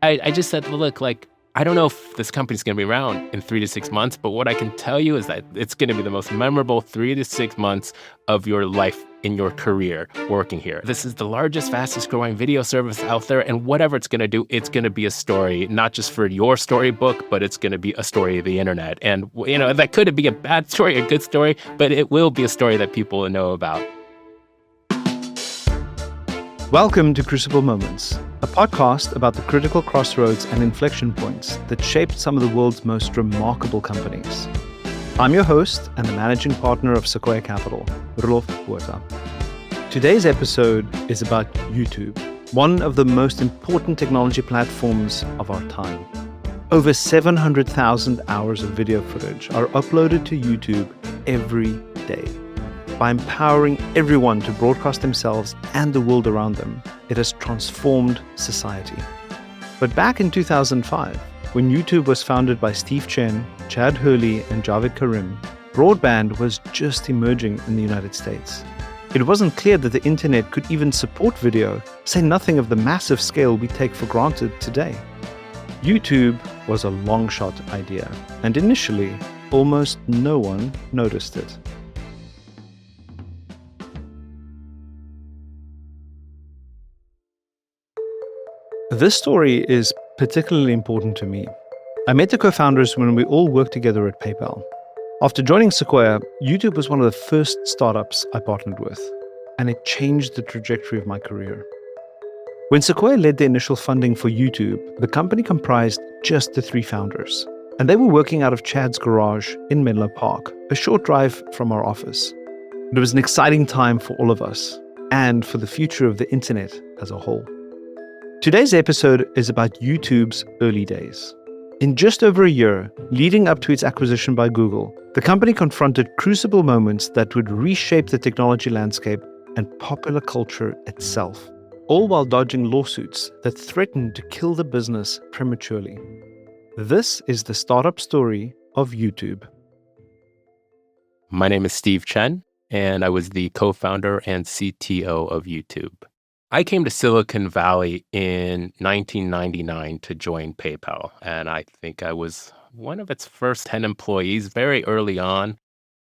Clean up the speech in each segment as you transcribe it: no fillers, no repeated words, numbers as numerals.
I just said, well, look, like, I don't know if this company's going to be around in 3 to 6 months, but what I can tell you is that it's going to be the most memorable 3 to 6 months of your life in your career working here. This is the largest, fastest growing video service out there. And whatever it's going to do, it's going to be a story, not just for your storybook, but it's going to be a story of the internet. And, that could be a bad story, a good story, but it will be a story that people will know about. Welcome to Crucible Moments, a podcast about the critical crossroads and inflection points that shaped some of the world's most remarkable companies. I'm your host and the managing partner of Sequoia Capital, Roelof. Botha. Today's episode is about YouTube, one of the most important technology platforms of our time. Over 700,000 hours of video footage are uploaded to YouTube every day. By empowering everyone to broadcast themselves and the world around them, it has transformed society. But back in 2005, when YouTube was founded by Steve Chen, Chad Hurley, and Karim, broadband was just emerging in the United States. It wasn't clear that the internet could even support video, say nothing of the massive scale we take for granted today. YouTube was a long-shot idea, and initially, almost no one noticed it. This story is particularly important to me. I met the co-founders when we all worked together at PayPal. After joining Sequoia, YouTube was one of the first startups I partnered with, and it changed the trajectory of my career. When Sequoia led the initial funding for YouTube, the company comprised just the three founders, and they were working out of Chad's garage in Menlo Park, a short drive from our office. It was an exciting time for all of us, and for the future of the internet as a whole. Today's episode is about YouTube's early days. In just over a year, leading up to its acquisition by Google, the company confronted crucible moments that would reshape the technology landscape and popular culture itself, all while dodging lawsuits that threatened to kill the business prematurely. This is the startup story of YouTube. My name is Steve Chen, and I was the co-founder and CTO of YouTube. I came to Silicon Valley in 1999 to join PayPal, and I think I was one of its first 10 employees very early on.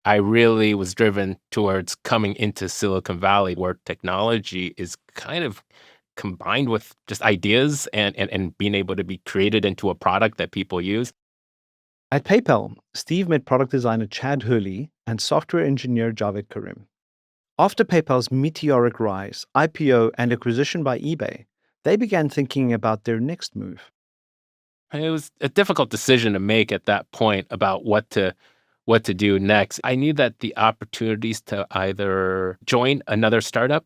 I really was driven towards coming into Silicon Valley, where technology is kind of combined with just ideas and being able to be created into a product that people use. At PayPal, Steve met product designer Chad Hurley and software engineer Karim. After PayPal's meteoric rise, IPO, and acquisition by eBay, they began thinking about their next move. It was a difficult decision to make at that point about what to do next. I knew that the opportunities to either join another startup,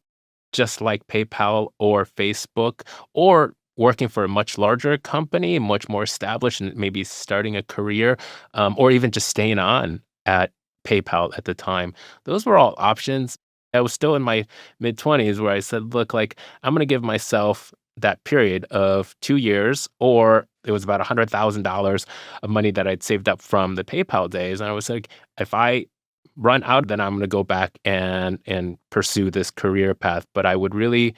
just like PayPal or Facebook, or working for a much larger company, much more established, and maybe starting a career, or even just staying on at PayPal at the time. Those were all options. I was still in my mid-20s where I said, look, like, I'm going to give myself that period of 2 years, or it was about $100,000 of money that I'd saved up from the PayPal days. And I was like, if I run out, then I'm going to go back and pursue this career path. But I would really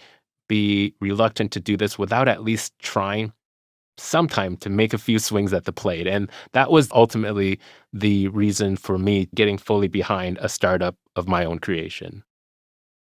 be reluctant to do this without at least trying sometime to make a few swings at the plate. And that was ultimately the reason for me getting fully behind a startup of my own creation.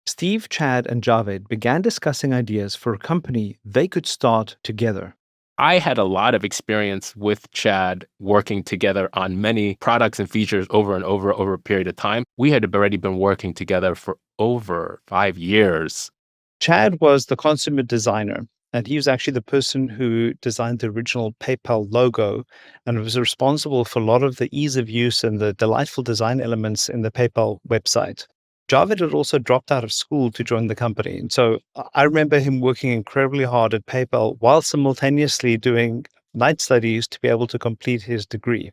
Steve, Chad, and Javed began discussing ideas for a company they could start together. I had a lot of experience with Chad working together on many products and features over and over a period of time. We had already been working together for over 5 years. Chad was the consummate designer, and he was actually the person who designed the original PayPal logo and was responsible for a lot of the ease of use and the delightful design elements in the PayPal website. Javed had also dropped out of school to join the company. And so I remember him working incredibly hard at PayPal while simultaneously doing night studies to be able to complete his degree.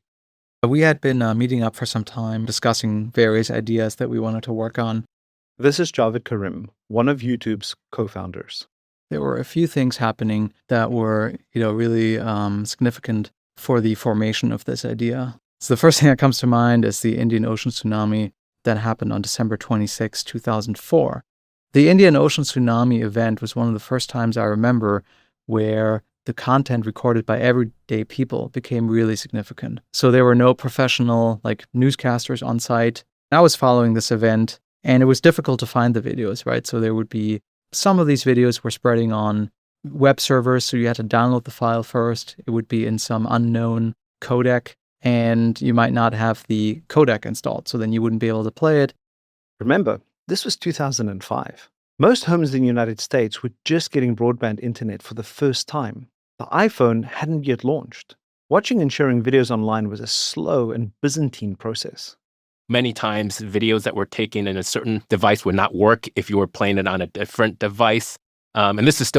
We had been meeting up for some time, discussing various ideas that we wanted to work on. This is Karim, one of YouTube's co-founders. There were a few things happening that were, really significant for the formation of this idea. So the first thing that comes to mind is the Indian Ocean tsunami that happened on December 26, 2004. The Indian Ocean tsunami event was one of the first times I remember where the content recorded by everyday people became really significant. So there were no professional like newscasters on site. I was following this event and it was difficult to find the videos, right? So there would be some of these videos were spreading on web servers, so you had to download the file first. It would be in some unknown codec, and you might not have the codec installed, so then you wouldn't be able to play it. Remember, this was 2005. Most homes in the United States were just getting broadband internet for the first time. The iPhone hadn't yet launched. Watching and sharing videos online was a slow and Byzantine process. Many times, videos that were taken in a certain device would not work if you were playing it on a different device. And this is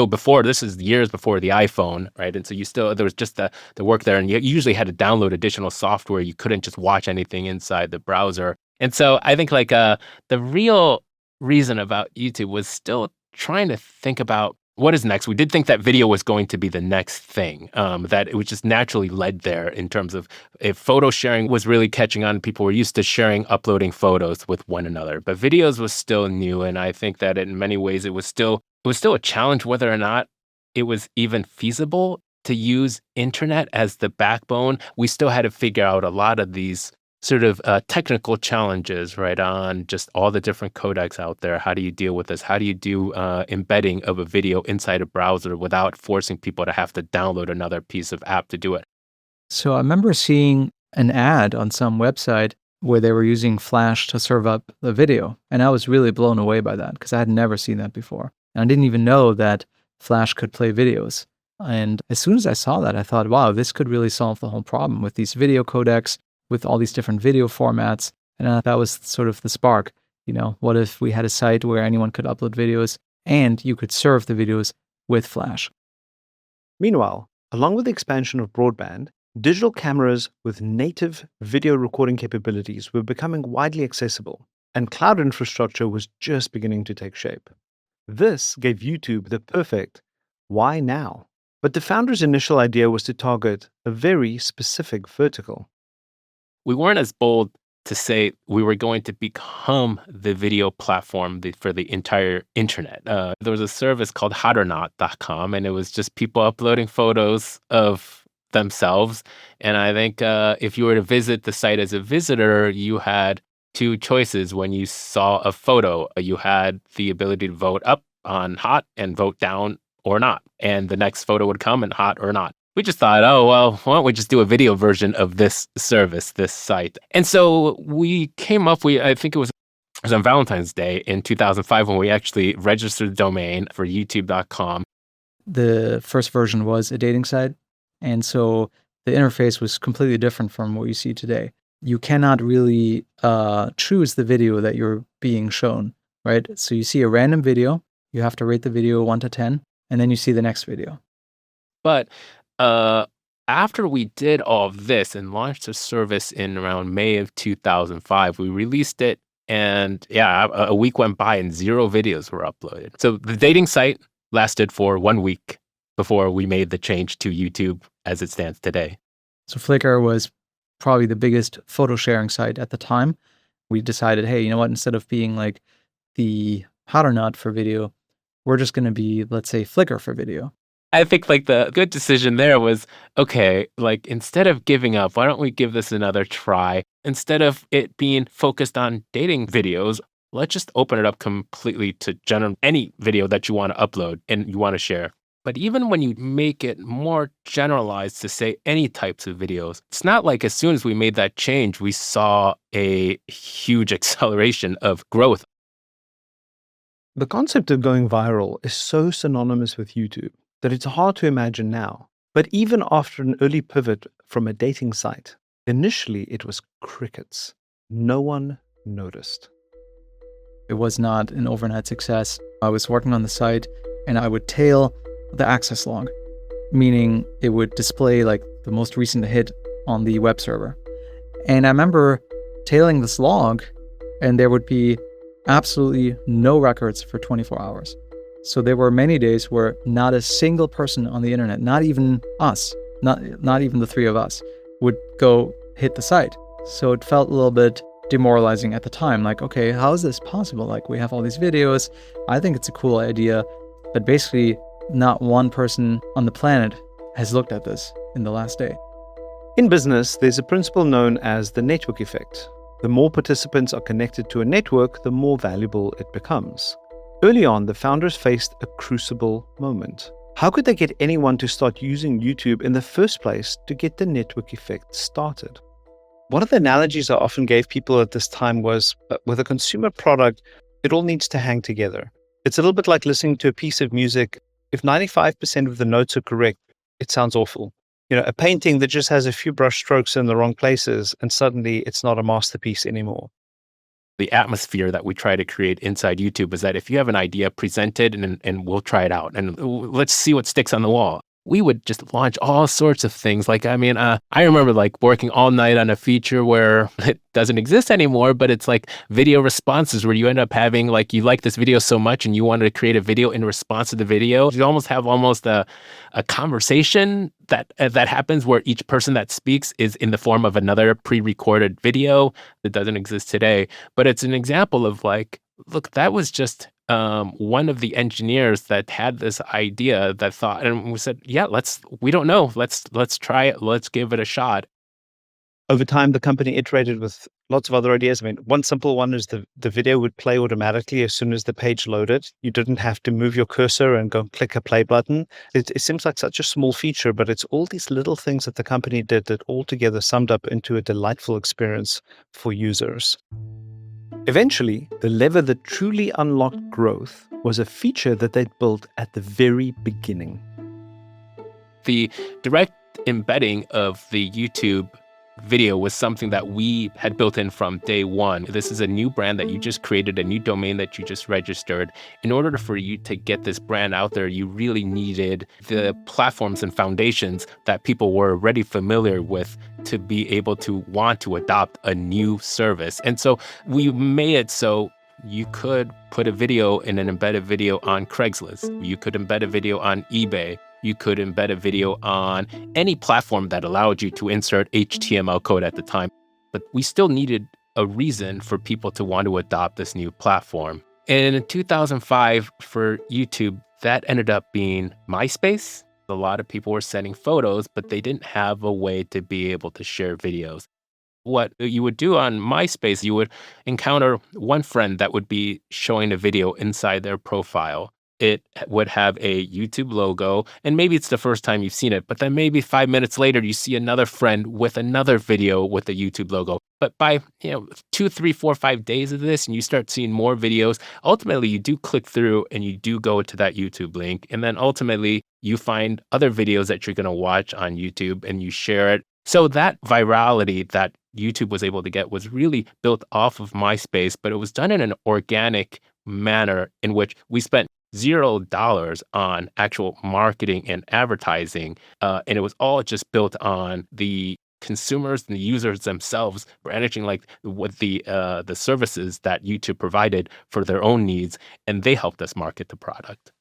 years before the iPhone, right? And so there was just the work there, and you usually had to download additional software. You couldn't just watch anything inside the browser. And so I think the real reason about YouTube was still trying to think about what is next. We did think that video was going to be the next thing, that it was just naturally led there in terms of if photo sharing was really catching on. People were used to uploading photos with one another, but videos was still new. And I think that in many ways, it was still a challenge whether or not it was even feasible to use internet as the backbone. We still had to figure out a lot of these sort of technical challenges, right, on just all the different codecs out there. How do you deal with this? How do you do embedding of a video inside a browser without forcing people to have to download another piece of app to do it? So I remember seeing an ad on some website where they were using Flash to serve up the video. And I was really blown away by that because I had never seen that before. And I didn't even know that Flash could play videos. And as soon as I saw that, I thought, wow, this could really solve the whole problem with these video codecs, with all these different video formats. And that was sort of the spark. What if we had a site where anyone could upload videos and you could serve the videos with Flash? Meanwhile, along with the expansion of broadband, digital cameras with native video recording capabilities were becoming widely accessible, and cloud infrastructure was just beginning to take shape. This gave YouTube the perfect why now? But the founder's initial idea was to target a very specific vertical. We weren't as bold to say we were going to become the video platform for the entire internet. There was a service called hotornot.com, and it was just people uploading photos of themselves. And I think if you were to visit the site as a visitor, you had two choices when you saw a photo. You had the ability to vote up on hot and vote down or not. And the next photo would come in hot or not. We just thought, oh, well, why don't we just do a video version of this service, this site? And so we came up, I think it was on Valentine's Day in 2005 when we actually registered the domain for youtube.com. The first version was a dating site. And so the interface was completely different from what you see today. You cannot really choose the video that you're being shown, right? So you see a random video, you have to rate the video 1 to 10, and then you see the next video. But after we did all of this and launched the service in around May of 2005, we released it, and a week went by and 0 videos were uploaded. So the dating site lasted for 1 week before we made the change to YouTube as it stands today. So Flickr was probably the biggest photo sharing site at the time. We decided, hey, you know what, instead of being like the Hotornot for video, we're just going to be, let's say, Flickr for video. I think the good decision there was, okay, instead of giving up, why don't we give this another try? Instead of it being focused on dating videos, let's just open it up completely to any video that you want to upload and you want to share. But even when you make it more generalized to say any types of videos, it's not like as soon as we made that change, we saw a huge acceleration of growth. The concept of going viral is so synonymous with YouTube that it's hard to imagine now. But even after an early pivot from a dating site, initially it was crickets. No one noticed. It was not an overnight success. I was working on the site and I would tail the access log, meaning it would display the most recent hit on the web server. And I remember tailing this log and there would be absolutely no records for 24 hours. So there were many days where not a single person on the internet, not even us, not even the 3 of us, would go hit the site. So it felt a little bit demoralizing at the time. Okay, how is this possible? We have all these videos. I think it's a cool idea, but basically not one person on the planet has looked at this in the last day. In business, there's a principle known as the network effect. The more participants are connected to a network, the more valuable it becomes. Early on, the founders faced a crucible moment. How could they get anyone to start using YouTube in the first place to get the network effect started? One of the analogies I often gave people at this time was, with a consumer product, it all needs to hang together. It's a little bit like listening to a piece of music. If 95% of the notes are correct, it sounds awful. A painting that just has a few brush strokes in the wrong places, and suddenly it's not a masterpiece anymore. The atmosphere that we try to create inside YouTube is that if you have an idea, present it and we'll try it out and let's see what sticks on the wall. We would just launch all sorts of things. I remember working all night on a feature where it doesn't exist anymore, but it's like video responses where you end up having you like this video so much and you wanted to create a video in response to the video. You almost have a conversation that happens where each person that speaks is in the form of another pre-recorded video that doesn't exist today. But it's an example of look, that was just one of the engineers that had this idea that thought, and we said, yeah, we don't know. Let's try it. Let's give it a shot. Over time, the company iterated with lots of other ideas. One simple one is the video would play automatically as soon as the page loaded. You didn't have to move your cursor and go click a play button. It seems like such a small feature, but it's all these little things that the company did that all together summed up into a delightful experience for users. Eventually, the lever that truly unlocked growth was a feature that they'd built at the very beginning. The direct embedding of the YouTube video was something that we had built in from day one. This is a new brand that you just created, a new domain that you just registered. In order for you to get this brand out there, you really needed the platforms and foundations that people were already familiar with to be able to want to adopt a new service. And so we made it so you could put a video in an embedded video on Craigslist. You could embed a video on eBay. You could embed a video on any platform that allowed you to insert HTML code at the time. But we still needed a reason for people to want to adopt this new platform. And in 2005, for YouTube, that ended up being MySpace. A lot of people were sending photos, but they didn't have a way to be able to share videos. What you would do on MySpace, you would encounter one friend that would be showing a video inside their profile. It would have a YouTube logo, and maybe it's the first time you've seen it, but then maybe 5 minutes later, you see another friend with another video with a YouTube logo. But by 2, 3, 4, 5 days of this, and you start seeing more videos, ultimately you do click through and you do go to that YouTube link. And then ultimately you find other videos that you're going to watch on YouTube and you share it. So that virality that YouTube was able to get was really built off of MySpace, but it was done in an organic manner in which we spent $0 on actual marketing and advertising. And it was all just built on the consumers and the users themselves managing what the services that YouTube provided for their own needs, and they helped us market the product.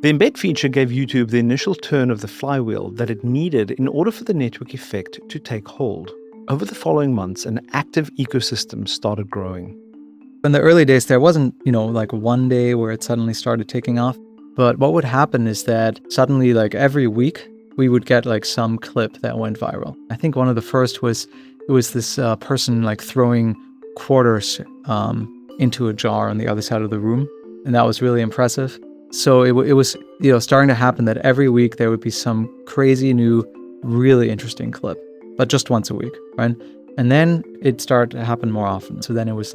The embed feature gave YouTube the initial turn of the flywheel that it needed in order for the network effect to take hold. Over the following months, an active ecosystem started growing. In the early days, there wasn't, one day where it suddenly started taking off. But what would happen is that suddenly, every week, we would get some clip that went viral. I think one of the first was this person throwing quarters into a jar on the other side of the room, and that was really impressive. So it was starting to happen that every week there would be some crazy new, really interesting clip, but just once a week, right? And then it started to happen more often. So then it was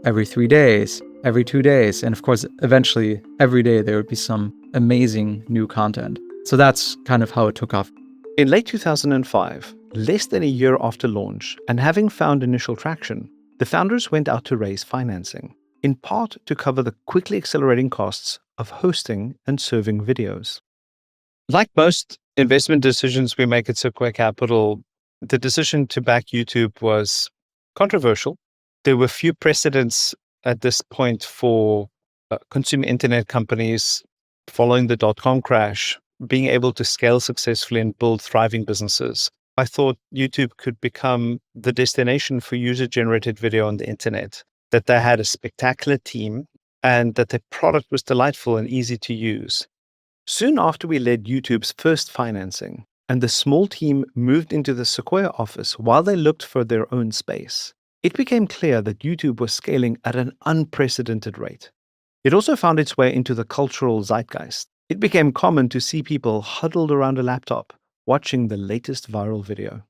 every 3 days, every 2 days. And of course, eventually, every day there would be some amazing new content. So that's kind of how it took off. In late 2005, less than a year after launch, and having found initial traction, the founders went out to raise financing, in part to cover the quickly accelerating costs of hosting and serving videos. Like most investment decisions we make at Sequoia Capital, the decision to back YouTube was controversial. There were few precedents at this point for consumer internet companies following the dot-com crash being able to scale successfully and build thriving businesses. I thought YouTube could become the destination for user-generated video on the internet, that they had a spectacular team, and that their product was delightful and easy to use. Soon after, we led YouTube's first financing, and the small team moved into the Sequoia office while they looked for their own space. It became clear that YouTube was scaling at an unprecedented rate. It also found its way into the cultural zeitgeist. It became common to see people huddled around a laptop, watching the latest viral video.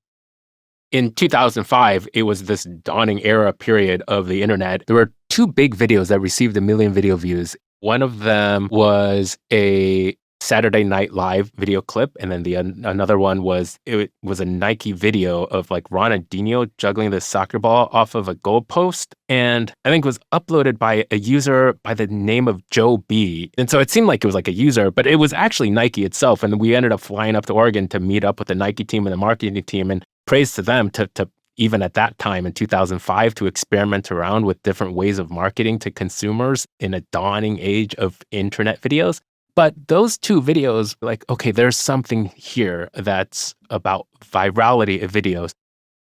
In 2005, it was this dawning era period of the internet. There were two big videos that received 1 million video views. One of them was a Saturday Night Live video clip, and then another one was a Nike video of like Ronaldinho juggling the soccer ball off of a goalpost, and I think was uploaded by a user by the name of Joe B. And so it seemed like it was like a user, but it was actually Nike itself. And we ended up flying up to Oregon to meet up with the Nike team and the marketing team, and praise to them to even at that time in 2005 to experiment around with different ways of marketing to consumers in a dawning age of internet videos. But those two videos, like, okay, there's something here that's about virality of videos.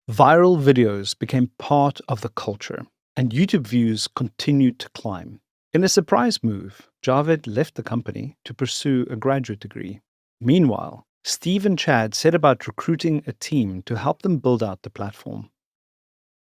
Viral videos became part of the culture, and YouTube views continued to climb. In a surprise move, Javed left the company to pursue a graduate degree. Meanwhile, Steve and Chad set about recruiting a team to help them build out the platform.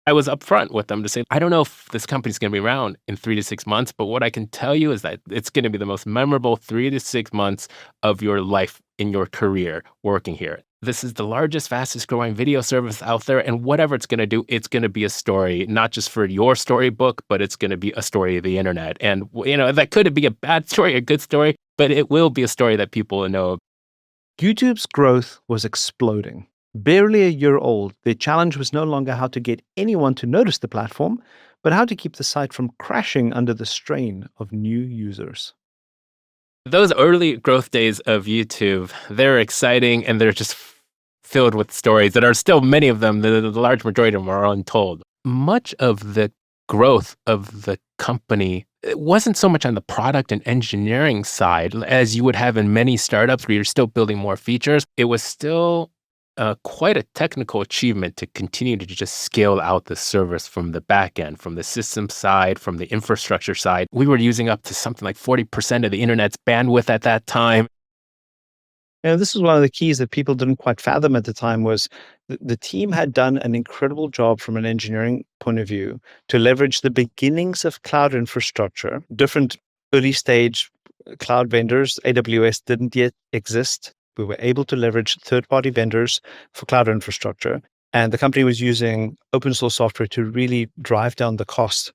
I was upfront with them to say, I don't know if this company's going to be around in 3 to 6 months, but what I can tell you is that it's going to be the most memorable 3 to 6 months of your life in your career working here. This is the largest, fastest growing video service out there. And whatever it's going to do, it's going to be a story, not just for your storybook, but it's going to be a story of the internet. And, that could be a bad story, a good story, but it will be a story that people will know. YouTube's growth was exploding. Barely a year old, their challenge was no longer how to get anyone to notice the platform, but how to keep the site from crashing under the strain of new users. Those early growth days of YouTube, they're exciting and they're just filled with stories that are still, many of them, the large majority of them are untold. Much of the growth of the company, it wasn't so much on the product and engineering side as you would have in many startups where you're still building more features. It was still quite a technical achievement to continue to just scale out the service from the back end, from the system side, from the infrastructure side. We were using up to something like 40% of the internet's bandwidth at that time. This is one of the keys that people didn't quite fathom at the time was the team had done an incredible job from an engineering point of view to leverage the beginnings of cloud infrastructure. Different early stage cloud vendors, AWS didn't yet exist. We were able to leverage third-party vendors for cloud infrastructure, and the company was using open source software to really drive down the cost.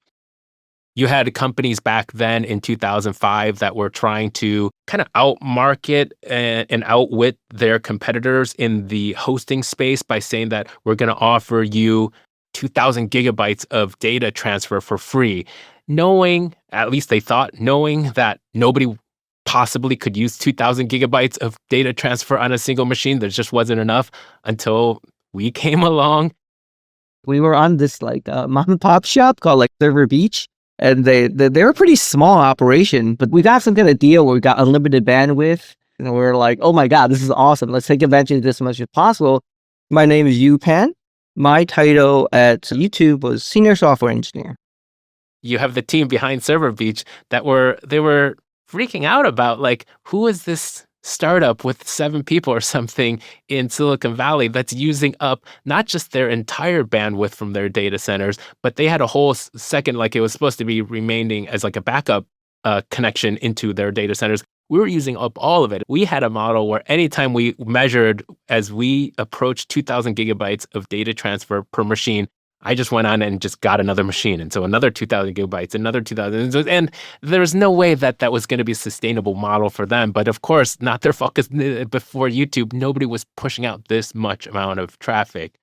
You had companies back then in 2005 that were trying to kind of outmarket and outwit their competitors in the hosting space by saying that we're going to offer you 2,000 gigabytes of data transfer for free, knowing, at least they thought, knowing that nobody possibly could use 2,000 gigabytes of data transfer on a single machine. There just wasn't enough until we came along. We were on this mom and pop shop called Server Beach, and they were a pretty small operation, but we got some kind of deal where we got unlimited bandwidth, and we were like, oh my God, this is awesome. Let's take advantage of this as much as possible. My name is Yu Pan. My title at YouTube was Senior Software Engineer. You have the team behind Server Beach they were freaking out about, who is this startup with 7 people or something in Silicon Valley that's using up not just their entire bandwidth from their data centers, but they had a whole second, it was supposed to be remaining as a backup connection into their data centers. We were using up all of it. We had a model where anytime we measured as we approached 2,000 gigabytes of data transfer per machine, I just went on and just got another machine. And so another 2,000 gigabytes, another 2,000. And there was no way that was going to be a sustainable model for them. But of course, not their fault, because before YouTube, nobody was pushing out this much amount of traffic.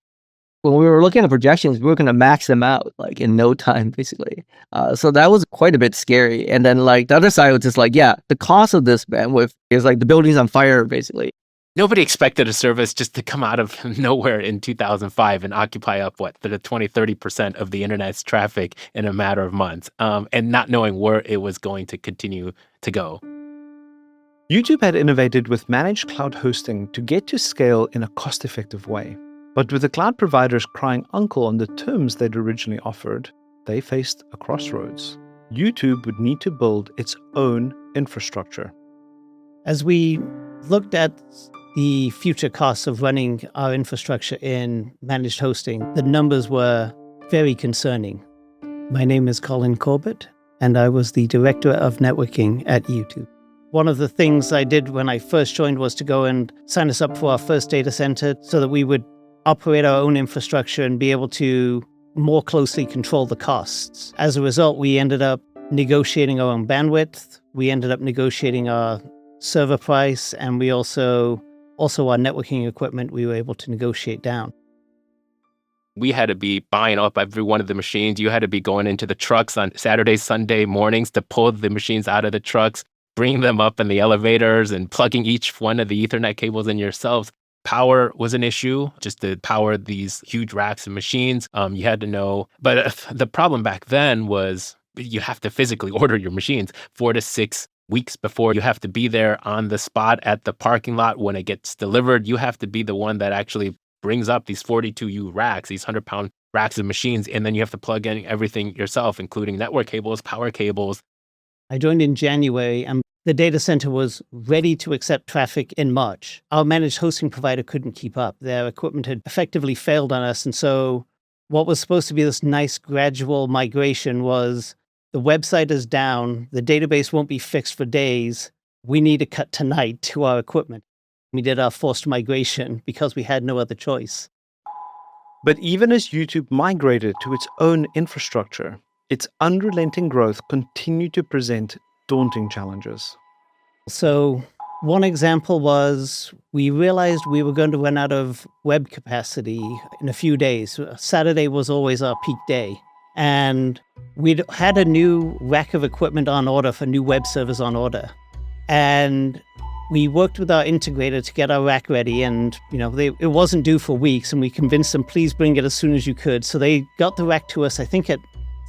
When we were looking at projections, we were going to max them out in no time, basically. So that was quite a bit scary. And then the other side was just the cost of this bandwidth is the building's on fire, basically. Nobody expected a service just to come out of nowhere in 2005 and occupy up, the 20, 30% of the internet's traffic in a matter of months, and not knowing where it was going to continue to go. YouTube had innovated with managed cloud hosting to get to scale in a cost-effective way. But with the cloud providers crying uncle on the terms they'd originally offered, they faced a crossroads. YouTube would need to build its own infrastructure. As we looked at the future costs of running our infrastructure in managed hosting, the numbers were very concerning. My name is Colin Corbett, and I was the director of networking at YouTube. One of the things I did when I first joined was to go and sign us up for our first data center so that we would operate our own infrastructure and be able to more closely control the costs. As a result, we ended up negotiating our own bandwidth. We ended up negotiating our server price, and we also our networking equipment we were able to negotiate down. We had to be buying up every one of the machines. You had to be going into the trucks on Saturday, Sunday mornings to pull the machines out of the trucks, bring them up in the elevators, and plugging each one of the Ethernet cables in yourselves. Power was an issue, just to power these huge racks of machines. You had to know. But the problem back then was you have to physically order your machines 4 to 6 weeks before. You have to be there on the spot at the parking lot when it gets delivered. You have to be the one that actually brings up these 42U racks, these 100-pound racks of machines, and then you have to plug in everything yourself, including network cables, power cables. I joined in January, and the data center was ready to accept traffic in March. Our managed hosting provider couldn't keep up. Their equipment had effectively failed on us, and so what was supposed to be this nice gradual migration was the website is down, the database won't be fixed for days, we need to cut tonight to our equipment. We did our forced migration because we had no other choice. But even as YouTube migrated to its own infrastructure, its unrelenting growth continued to present daunting challenges. So one example was we realized we were going to run out of web capacity in a few days. Saturday was always our peak day. And we'd had a new rack of equipment on order for new web servers on order. And we worked with our integrator to get our rack ready, and it wasn't due for weeks, and we convinced them, please bring it as soon as you could. So they got the rack to us, I think, at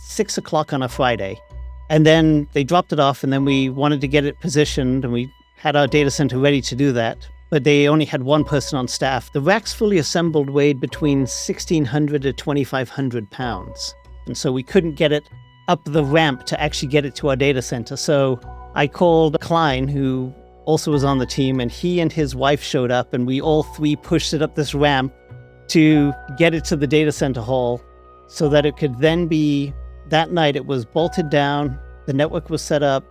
6 o'clock on a Friday. And then they dropped it off, and then we wanted to get it positioned, and we had our data center ready to do that. But they only had one person on staff. The racks fully assembled weighed between 1,600 to 2,500 pounds. And so we couldn't get it up the ramp to actually get it to our data center. So I called Colin, who also was on the team, and he and his wife showed up, and we all three pushed it up this ramp to get it to the data center hall so that it could then be, that night it was bolted down, the network was set up,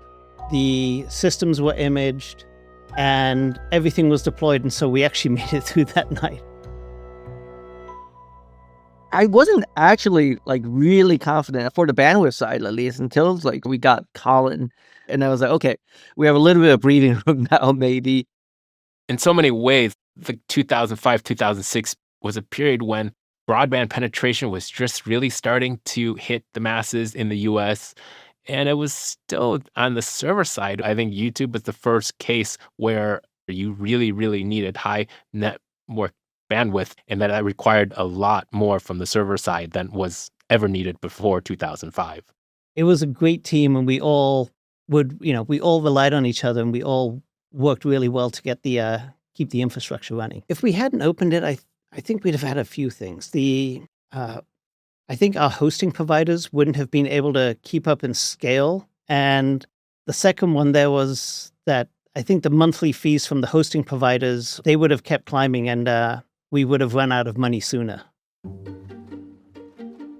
the systems were imaged, and everything was deployed. And so we actually made it through that night. I wasn't actually really confident for the bandwidth side, at least, until we got Colin. And I was like, okay, we have a little bit of breathing room now, maybe. In so many ways, the 2005, 2006 was a period when broadband penetration was just really starting to hit the masses in the US. And it was still on the server side. I think YouTube was the first case where you really, really needed high network bandwidth, and that required a lot more from the server side than was ever needed before 2005. It was a great team, and we all relied on each other, and we all worked really well to get keep the infrastructure running. If we hadn't opened it, I think we'd have had a few things. I think our hosting providers wouldn't have been able to keep up and scale. And the second one there was that I think the monthly fees from the hosting providers, they would have kept climbing, and we would have run out of money sooner.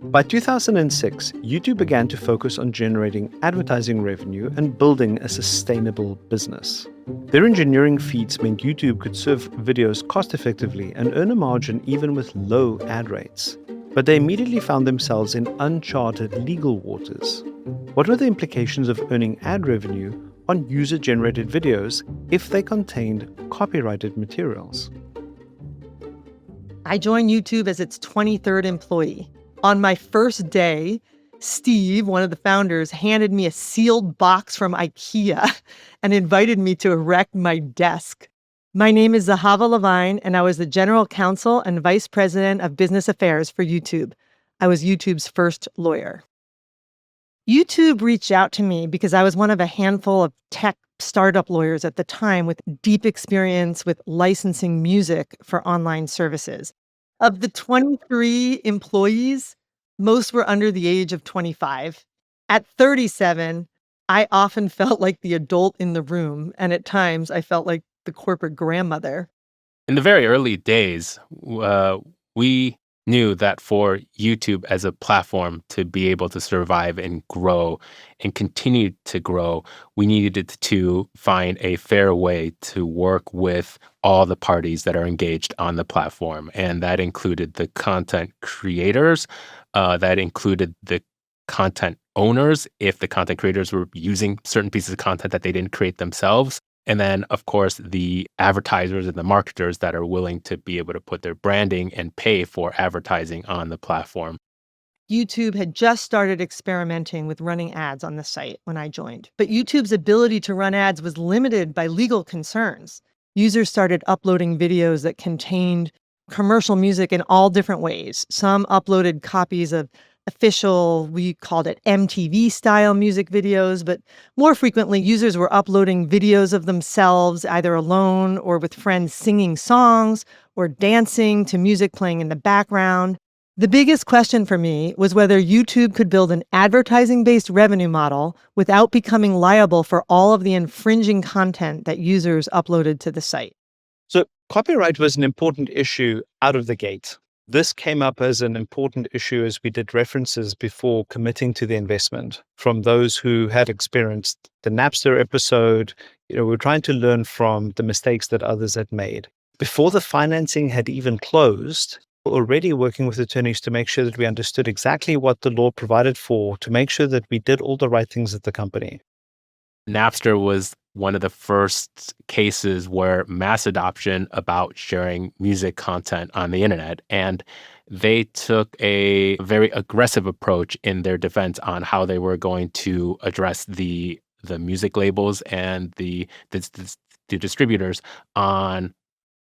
By 2006, YouTube began to focus on generating advertising revenue and building a sustainable business. Their engineering feats meant YouTube could serve videos cost-effectively and earn a margin even with low ad rates. But they immediately found themselves in uncharted legal waters. What were the implications of earning ad revenue on user-generated videos if they contained copyrighted materials? I joined YouTube as its 23rd employee. On my first day, Steve, one of the founders, handed me a sealed box from IKEA and invited me to erect my desk. My name is Zahavah Levine, and I was the general counsel and vice president of business affairs for YouTube. I was YouTube's first lawyer. YouTube reached out to me because I was one of a handful of tech startup lawyers at the time with deep experience with licensing music for online services. Of the 23 employees, most were under the age of 25. At 37, I often felt like the adult in the room, and at times I felt like the corporate grandmother. In the very early days, we knew that for YouTube as a platform to be able to survive and grow and continue to grow, we needed to find a fair way to work with all the parties that are engaged on the platform. And that included the content creators, that included the content owners, if the content creators were using certain pieces of content that they didn't create themselves. And then, of course, the advertisers and the marketers that are willing to be able to put their branding and pay for advertising on the platform. YouTube had just started experimenting with running ads on the site when I joined. But YouTube's ability to run ads was limited by legal concerns. Users started uploading videos that contained commercial music in all different ways. Some uploaded copies of official, we called it MTV style music videos, but more frequently, users were uploading videos of themselves, either alone or with friends singing songs or dancing to music playing in the background. The biggest question for me was whether YouTube could build an advertising-based revenue model without becoming liable for all of the infringing content that users uploaded to the site. So copyright was an important issue out of the gate. This came up as an important issue as we did references before committing to the investment from those who had experienced the Napster episode. We're trying to learn from the mistakes that others had made. Before the financing had even closed, we were already working with attorneys to make sure that we understood exactly what the law provided for, to make sure that we did all the right things at the company. Napster was one of the first cases where mass adoption about sharing music content on the internet. And they took a very aggressive approach in their defense on how they were going to address the music labels and the distributors on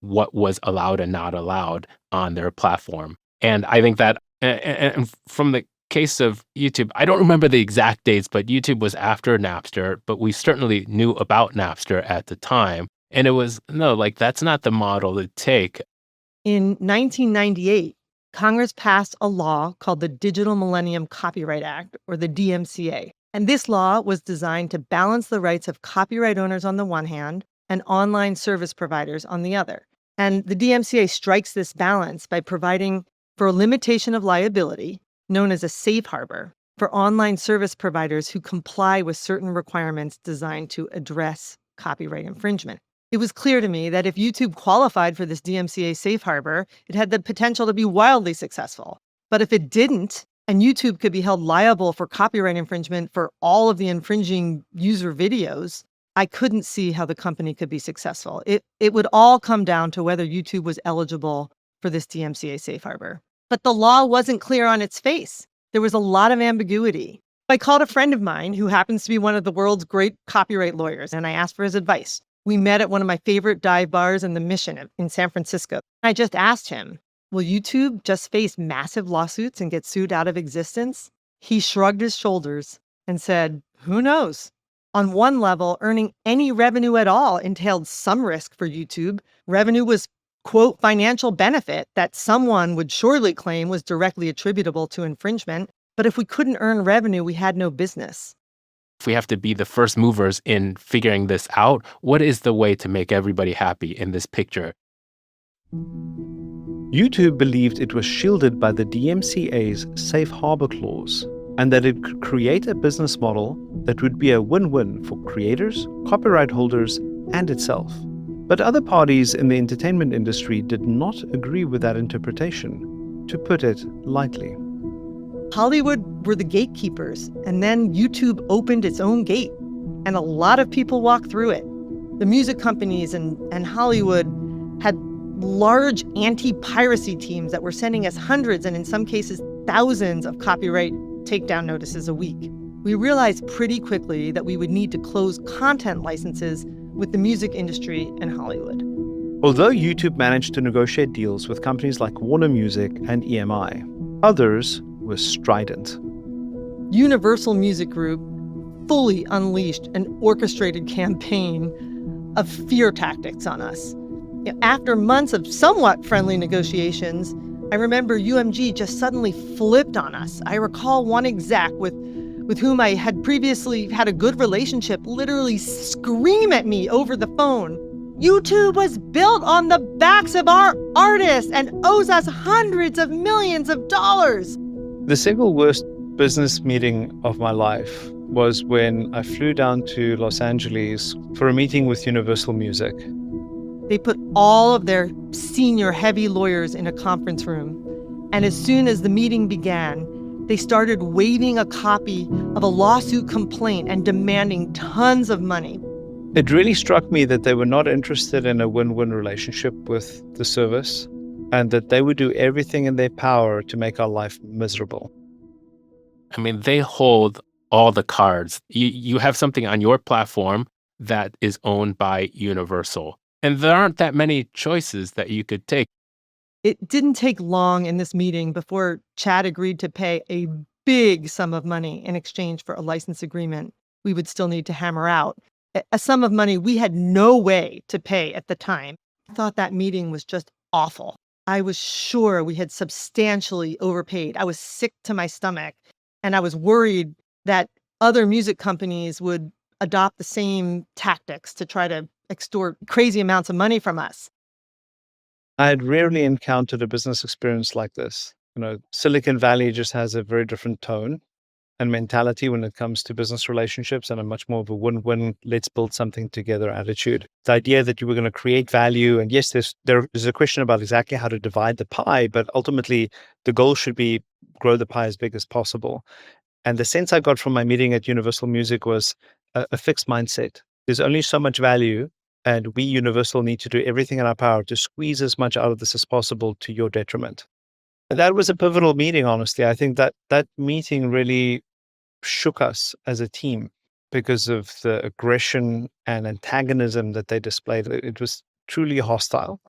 what was allowed and not allowed on their platform. And I think that, and from the case of YouTube, I don't remember the exact dates, but YouTube was after Napster, but we certainly knew about Napster at the time. And it was, no, like, that's not the model to take. In 1998, Congress passed a law called the Digital Millennium Copyright Act, or the DMCA. And this law was designed to balance the rights of copyright owners on the one hand and online service providers on the other. And the DMCA strikes this balance by providing for a limitation of liability, known as a safe harbor, for online service providers who comply with certain requirements designed to address copyright infringement. It was clear to me that if YouTube qualified for this DMCA safe harbor, it had the potential to be wildly successful. But if it didn't, and YouTube could be held liable for copyright infringement for all of the infringing user videos, I couldn't see how the company could be successful. It would all come down to whether YouTube was eligible for this DMCA safe harbor. But the law wasn't clear on its face. There was a lot of ambiguity. I called a friend of mine who happens to be one of the world's great copyright lawyers, and I asked for his advice. We met at one of my favorite dive bars in the Mission in San Francisco. I just asked him, will YouTube just face massive lawsuits and get sued out of existence? He shrugged his shoulders and said, who knows? On one level, earning any revenue at all entailed some risk for YouTube. Revenue was, quote, financial benefit that someone would surely claim was directly attributable to infringement. But if we couldn't earn revenue, we had no business. If we have to be the first movers in figuring this out, what is the way to make everybody happy in this picture? YouTube believed it was shielded by the DMCA's safe harbor clause, and that it could create a business model that would be a win-win for creators, copyright holders, and itself. But other parties in the entertainment industry did not agree with that interpretation, to put it lightly. Hollywood were the gatekeepers, and then YouTube opened its own gate, and a lot of people walked through it. The music companies and Hollywood had large anti-piracy teams that were sending us hundreds and in some cases thousands of copyright takedown notices a week. We realized pretty quickly that we would need to close content licenses with the music industry and Hollywood. Although YouTube managed to negotiate deals with companies like Warner Music and EMI, others were strident. Universal Music Group fully unleashed an orchestrated campaign of fear tactics on us. After months of somewhat friendly negotiations, I remember UMG just suddenly flipped on us. I recall one exec with with whom I had previously had a good relationship, literally scream at me over the phone. YouTube was built on the backs of our artists and owes us hundreds of millions of dollars. The single worst business meeting of my life was when I flew down to Los Angeles for a meeting with Universal Music. They put all of their senior heavy lawyers in a conference room. And as soon as the meeting began, they started waving a copy of a lawsuit complaint and demanding tons of money. It really struck me that they were not interested in a win-win relationship with the service and that they would do everything in their power to make our life miserable. I mean, they hold all the cards. You have something on your platform that is owned by Universal, and there aren't that many choices that you could take. It didn't take long in this meeting before Chad agreed to pay a big sum of money in exchange for a license agreement we would still need to hammer out, a sum of money we had no way to pay at the time. I thought that meeting was just awful. I was sure we had substantially overpaid. I was sick to my stomach, and I was worried that other music companies would adopt the same tactics to try to extort crazy amounts of money from us. I had rarely encountered a business experience like this. Silicon Valley just has a very different tone and mentality when it comes to business relationships, and a much more of a win-win, let's build something together attitude. The idea that you were going to create value, and yes, there's a question about exactly how to divide the pie, but ultimately the goal should be grow the pie as big as possible. And the sense I got from my meeting at Universal Music was a fixed mindset. There's only so much value, and we, Universal, need to do everything in our power to squeeze as much out of this as possible to your detriment. And that was a pivotal meeting, honestly. I think that meeting really shook us as a team because of the aggression and antagonism that they displayed. It was truly hostile.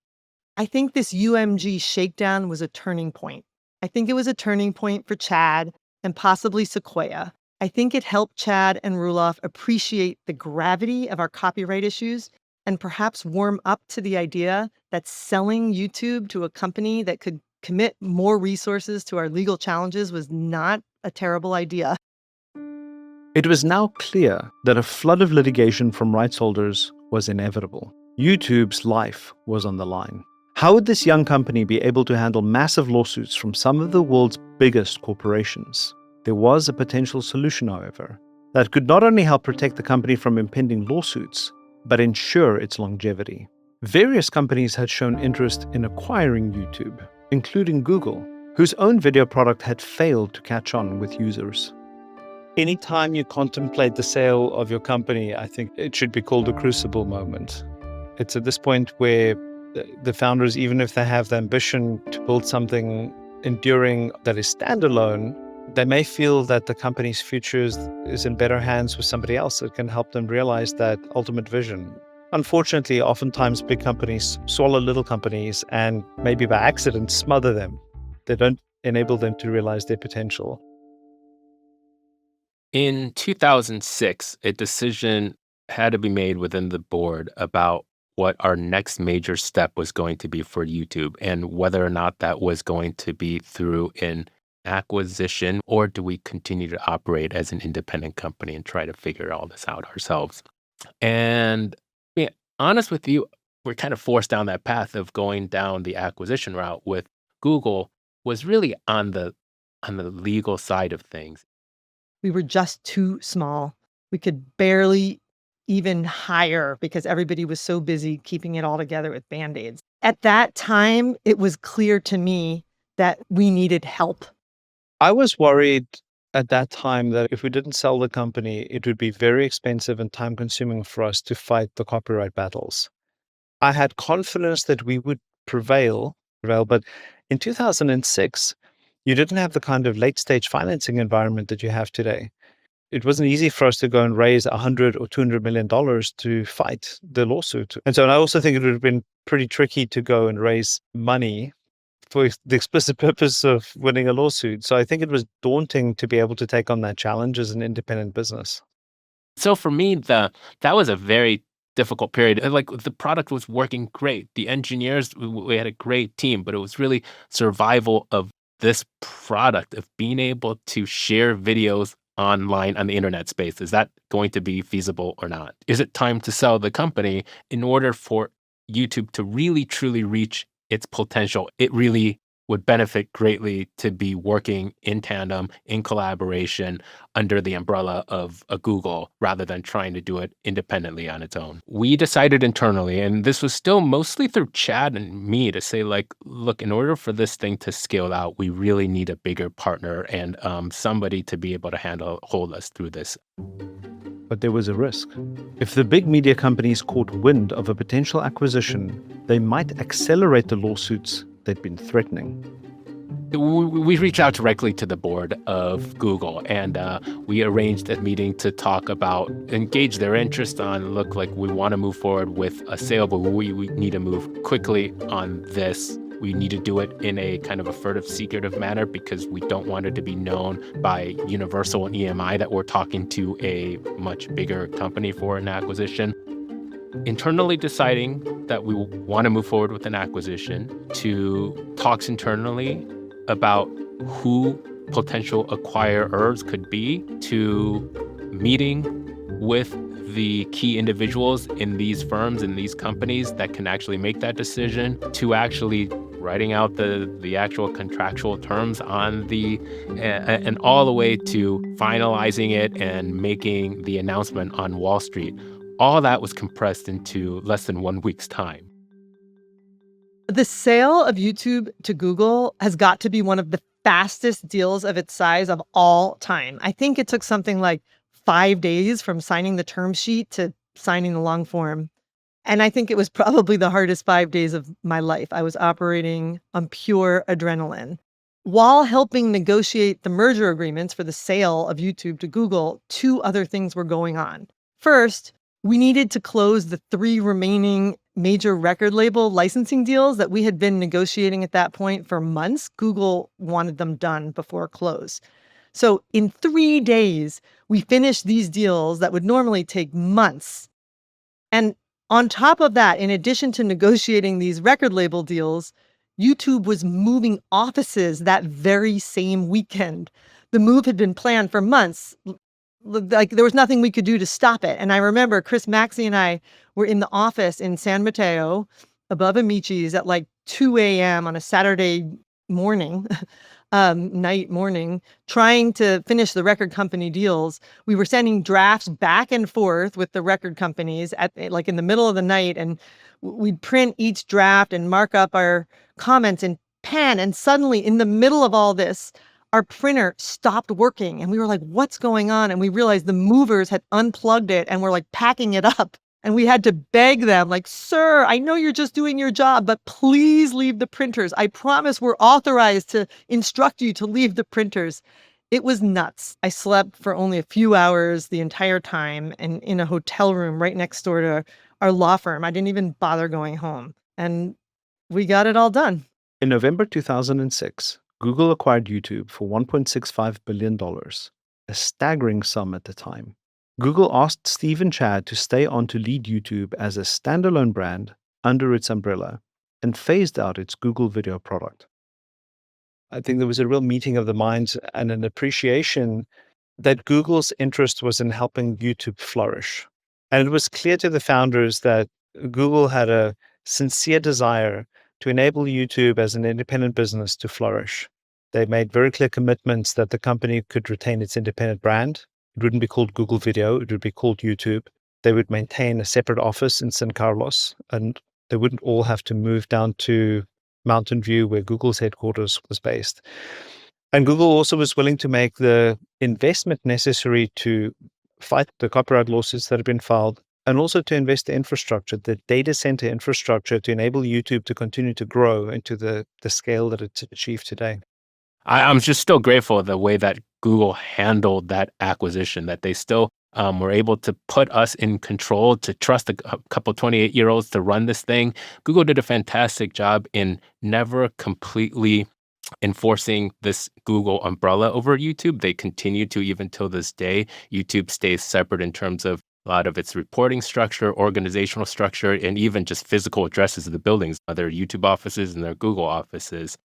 I think this UMG shakedown was a turning point. I think it was a turning point for Chad and possibly Sequoia. I think it helped Chad and Roelof appreciate the gravity of our copyright issues and perhaps warm up to the idea that selling YouTube to a company that could commit more resources to our legal challenges was not a terrible idea. It was now clear that a flood of litigation from rights holders was inevitable. YouTube's life was on the line. How would this young company be able to handle massive lawsuits from some of the world's biggest corporations? There was a potential solution, however, that could not only help protect the company from impending lawsuits, but ensure its longevity. Various companies had shown interest in acquiring YouTube, including Google, whose own video product had failed to catch on with users. Anytime you contemplate the sale of your company, I think it should be called a crucible moment. It's at this point where the founders, even if they have the ambition to build something enduring that is standalone, they may feel that the company's future is in better hands with somebody else that can help them realize that ultimate vision. Unfortunately, oftentimes big companies swallow little companies and maybe by accident smother them. They don't enable them to realize their potential. In 2006, a decision had to be made within the board about what our next major step was going to be for YouTube and whether or not that was going to be through an acquisition or do we continue to operate as an independent company and try to figure all this out ourselves. And being honest with you, we're kind of forced down that path of going down the acquisition route with Google was really on the legal side of things. We were just too small. We could barely even hire because everybody was so busy keeping it all together with Band-Aids. At that time, it was clear to me that we needed help. I was worried at that time that if we didn't sell the company, it would be very expensive and time-consuming for us to fight the copyright battles. I had confidence that we would prevail, but in 2006, you didn't have the kind of late-stage financing environment that you have today. It wasn't easy for us to go and raise $100 or $200 million to fight the lawsuit. And I also think it would have been pretty tricky to go and raise money for the explicit purpose of winning a lawsuit. So I think it was daunting to be able to take on that challenge as an independent business. So for me, that was a very difficult period. Like the product was working great. The engineers, we had a great team, but it was really survival of this product, of being able to share videos online on the internet space. Is that going to be feasible or not? Is it time to sell the company in order for YouTube to really, truly reach its potential? It really would benefit greatly to be working in tandem, in collaboration, under the umbrella of a Google, rather than trying to do it independently on its own. We decided internally, and this was still mostly through Chad and me, to say, like, look, in order for this thing to scale out, we really need a bigger partner and somebody to be able to hold us through this. But there was a risk. If the big media companies caught wind of a potential acquisition, they might accelerate the lawsuits they'd been threatening. We reached out directly to the board of Google, and we arranged a meeting to talk about, engage their interest on, look, like, we want to move forward with a sale, but we need to move quickly on this. We need to do it in a kind of a furtive, secretive manner because we don't want it to be known by Universal and EMI that we're talking to a much bigger company for an acquisition. Internally deciding that we want to move forward with an acquisition, to talks internally about who potential acquirers could be, to meeting with the key individuals in these firms, in these companies that can actually make that decision, to actually writing out the actual contractual terms on and all the way to finalizing it and making the announcement on Wall Street. All that was compressed into less than 1 week's time. The sale of YouTube to Google has got to be one of the fastest deals of its size of all time. I think it took something like 5 days from signing the term sheet to signing the long form. And I think it was probably the hardest 5 days of my life. I was operating on pure adrenaline. While helping negotiate the merger agreements for the sale of YouTube to Google, 2 other things were going on. First, we needed to close the 3 remaining major record label licensing deals that we had been negotiating at that point for months. Google wanted them done before close. So in 3 days, we finished these deals that would normally take months. And on top of that, in addition to negotiating these record label deals, YouTube was moving offices that very same weekend. The move had been planned for months. Like, there was nothing we could do to stop it. And I remember Chris Maxey and I were in the office in San Mateo above Amici's at like 2 a.m. on a Saturday morning, morning, trying to finish the record company deals. We were sending drafts back and forth with the record companies at like in the middle of the night. And we'd print each draft and mark up our comments in pen. And suddenly in the middle of all this, our printer stopped working and we were like, what's going on? And we realized the movers had unplugged it and were like packing it up. And we had to beg them, like, sir, I know you're just doing your job, but please leave the printers. I promise we're authorized to instruct you to leave the printers. It was nuts. I slept for only a few hours the entire time and in a hotel room right next door to our law firm. I didn't even bother going home. And we got it all done. In November 2006, Google acquired YouTube for $1.65 billion, a staggering sum at the time. Google asked Steve and Chad to stay on to lead YouTube as a standalone brand under its umbrella and phased out its Google video product. I think there was a real meeting of the minds and an appreciation that Google's interest was in helping YouTube flourish. And it was clear to the founders that Google had a sincere desire to enable YouTube as an independent business to flourish. They made very clear commitments that the company could retain its independent brand. It wouldn't be called Google Video. It would be called YouTube. They would maintain a separate office in San Carlos, and they wouldn't all have to move down to Mountain View, where Google's headquarters was based. And Google also was willing to make the investment necessary to fight the copyright lawsuits that had been filed, and also to invest the infrastructure, the data center infrastructure, to enable YouTube to continue to grow into the scale that it's achieved today. I'm just still grateful the way that Google handled that acquisition, that they still were able to put us in control, to trust a couple 28-year-olds to run this thing. Google did a fantastic job in never completely enforcing this Google umbrella over YouTube. They continue to, even till this day. YouTube stays separate in terms of a lot of its reporting structure, organizational structure, and even just physical addresses of the buildings, their YouTube offices and their Google offices.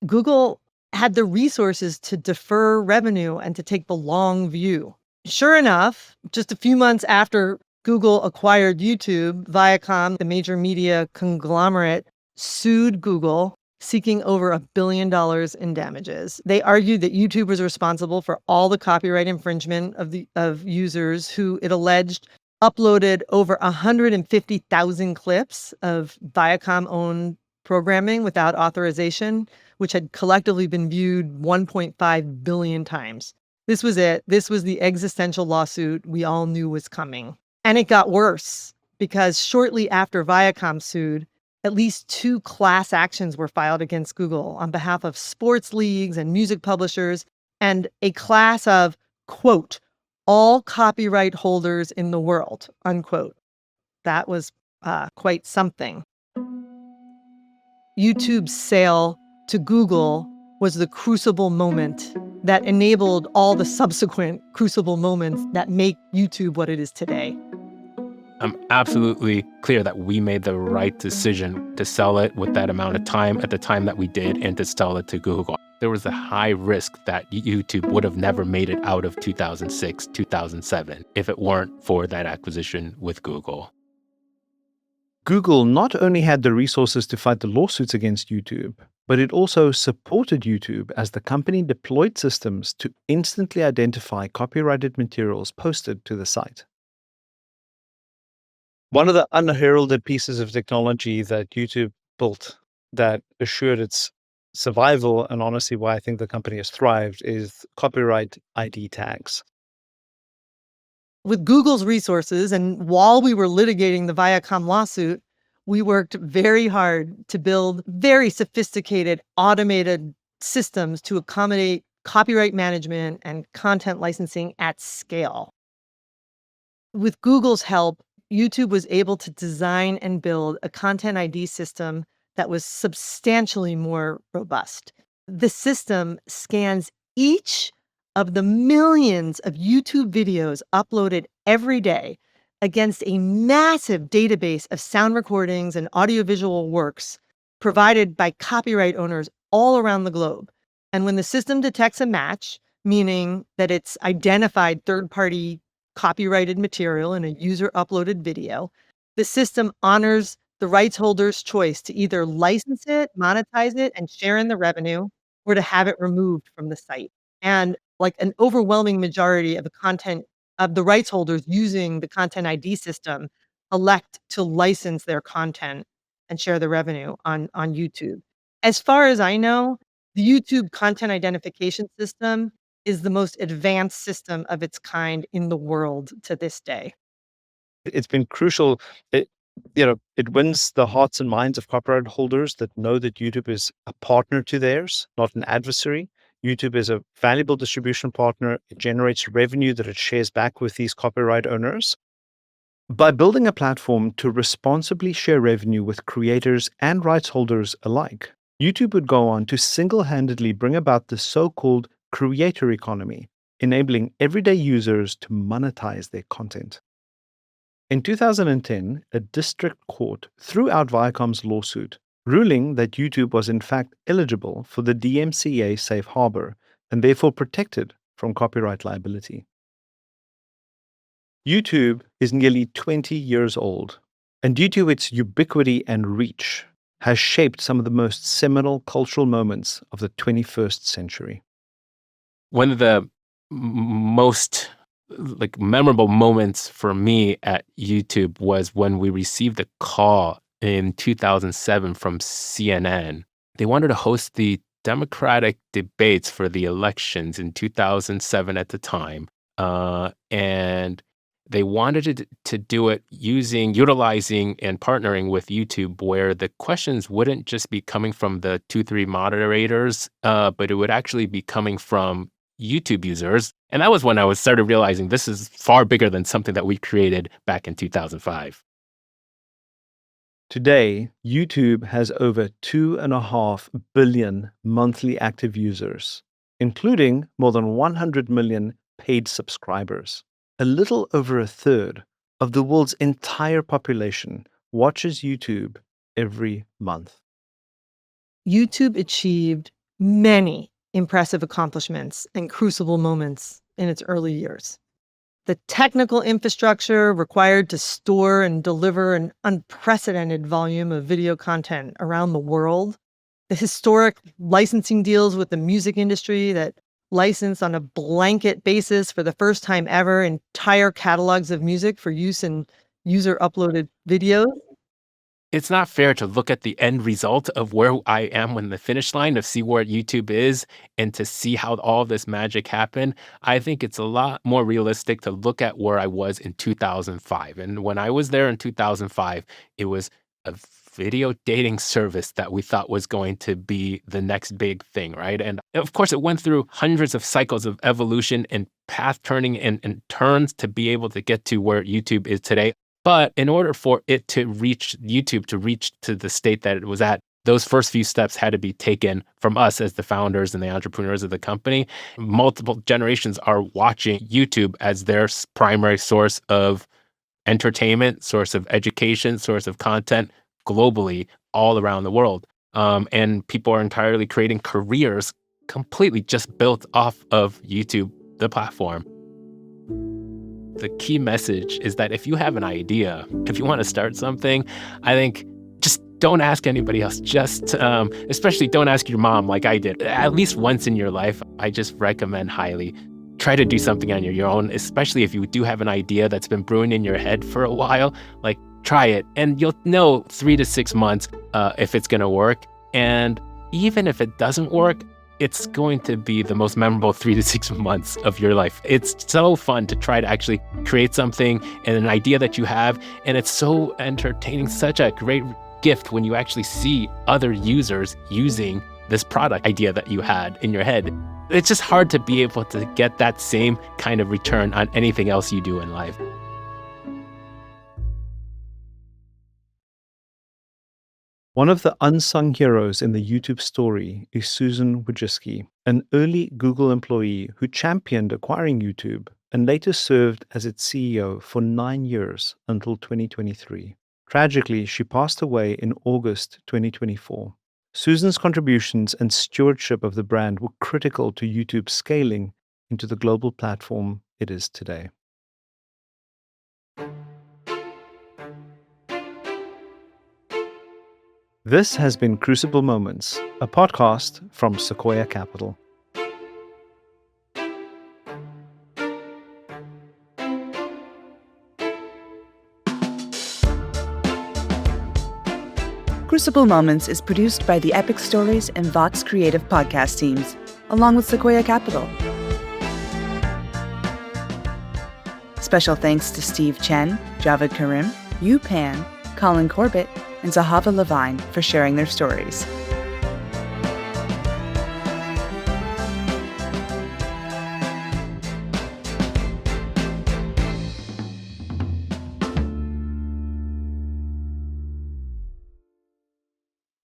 Google had the resources to defer revenue and to take the long view. Sure enough, just a few months after Google acquired YouTube, Viacom, the major media conglomerate, sued Google, seeking over $1 billion in damages. They argued that YouTube was responsible for all the copyright infringement of users who it alleged uploaded over 150,000 clips of Viacom-owned programming without authorization, which had collectively been viewed 1.5 billion times. This was it. This was the existential lawsuit we all knew was coming. And it got worse because shortly after Viacom sued, at least 2 class actions were filed against Google on behalf of sports leagues and music publishers, and a class of, quote, all copyright holders in the world, unquote. That was quite something. YouTube's sale to Google was the crucible moment that enabled all the subsequent crucible moments that make YouTube what it is today. I'm absolutely clear that we made the right decision to sell it with that amount of time at the time that we did and to sell it to Google. There was a high risk that YouTube would have never made it out of 2006, 2007 if it weren't for that acquisition with Google. Google not only had the resources to fight the lawsuits against YouTube, but it also supported YouTube as the company deployed systems to instantly identify copyrighted materials posted to the site. One of the unheralded pieces of technology that YouTube built that assured its survival, and honestly why I think the company has thrived, is copyright ID tags. With Google's resources, and while we were litigating the Viacom lawsuit, we worked very hard to build very sophisticated automated systems to accommodate copyright management and content licensing at scale. With Google's help, YouTube was able to design and build a content ID system that was substantially more robust. The system scans each of the millions of YouTube videos uploaded every day against a massive database of sound recordings and audiovisual works provided by copyright owners all around the globe. And when the system detects a match, meaning that it's identified third-party copyrighted material in a user-uploaded video, the system honors the rights holder's choice to either license it, monetize it, and share in the revenue, or to have it removed from the site. And like an overwhelming majority of the content of the rights holders using the content ID system elect to license their content and share the revenue on YouTube. As far as I know, the YouTube content identification system is the most advanced system of its kind in the world to this day. It's been crucial. It wins the hearts and minds of copyright holders that know that YouTube is a partner to theirs, not an adversary. YouTube is a valuable distribution partner. It generates revenue that it shares back with these copyright owners. By building a platform to responsibly share revenue with creators and rights holders alike, YouTube would go on to single-handedly bring about the so-called creator economy, enabling everyday users to monetize their content. In 2010, a district court threw out Viacom's lawsuit, ruling that YouTube was in fact eligible for the DMCA safe harbor and therefore protected from copyright liability. YouTube is nearly 20 years old, and due to its ubiquity and reach, has shaped some of the most seminal cultural moments of the 21st century. One of the most memorable moments for me at YouTube was when we received a call in 2007 from CNN. They wanted to host the Democratic debates for the elections in 2007 at the time. And they wanted to do it utilizing and partnering with YouTube, where the questions wouldn't just be coming from the 2-3 moderators, but it would actually be coming from YouTube users. And that was when I started realizing this is far bigger than something that we created back in 2005. Today, YouTube has over 2.5 billion monthly active users, including more than 100 million paid subscribers. A little over a third of the world's entire population watches YouTube every month. YouTube achieved many impressive accomplishments and crucible moments in its early years. The technical infrastructure required to store and deliver an unprecedented volume of video content around the world, the historic licensing deals with the music industry that licensed on a blanket basis for the first time ever entire catalogs of music for use in user-uploaded videos. It's not fair to look at the end result of where I am when the finish line, to see where YouTube is and to see how all this magic happened. I think it's a lot more realistic to look at where I was in 2005. And when I was there in 2005, it was a video dating service that we thought was going to be the next big thing, right? And of course, it went through hundreds of cycles of evolution and path turning and turns to be able to get to where YouTube is today. But in order for it to reach YouTube, to reach to the state that it was at, those first few steps had to be taken from us as the founders and the entrepreneurs of the company. Multiple generations are watching YouTube as their primary source of entertainment, source of education, source of content globally, all around the world. And people are entirely creating careers completely just built off of YouTube, the platform. The key message is that if you have an idea, if you want to start something, I think just don't ask anybody else. Just, especially don't ask your mom like I did. At least once in your life, I just recommend highly. Try to do something on your own, especially if you do have an idea that's been brewing in your head for a while. Like, try it, and you'll know 3 to 6 months if it's going to work. And even if it doesn't work, it's going to be the most memorable 3 to 6 months of your life. It's so fun to try to actually create something and an idea that you have. And it's so entertaining, such a great gift when you actually see other users using this product idea that you had in your head. It's just hard to be able to get that same kind of return on anything else you do in life. One of the unsung heroes in the YouTube story is Susan Wojcicki, an early Google employee who championed acquiring YouTube and later served as its CEO for 9 years until 2023. Tragically, she passed away in August 2024. Susan's contributions and stewardship of the brand were critical to YouTube's scaling into the global platform it is today. This has been Crucible Moments, a podcast from Sequoia Capital. Crucible Moments is produced by the Epic Stories and Vox Creative podcast teams, along with Sequoia Capital. Special thanks to Steve Chen, Javed Karim, Yu Pan, Colin Corbett, and Zahavah Levine for sharing their stories.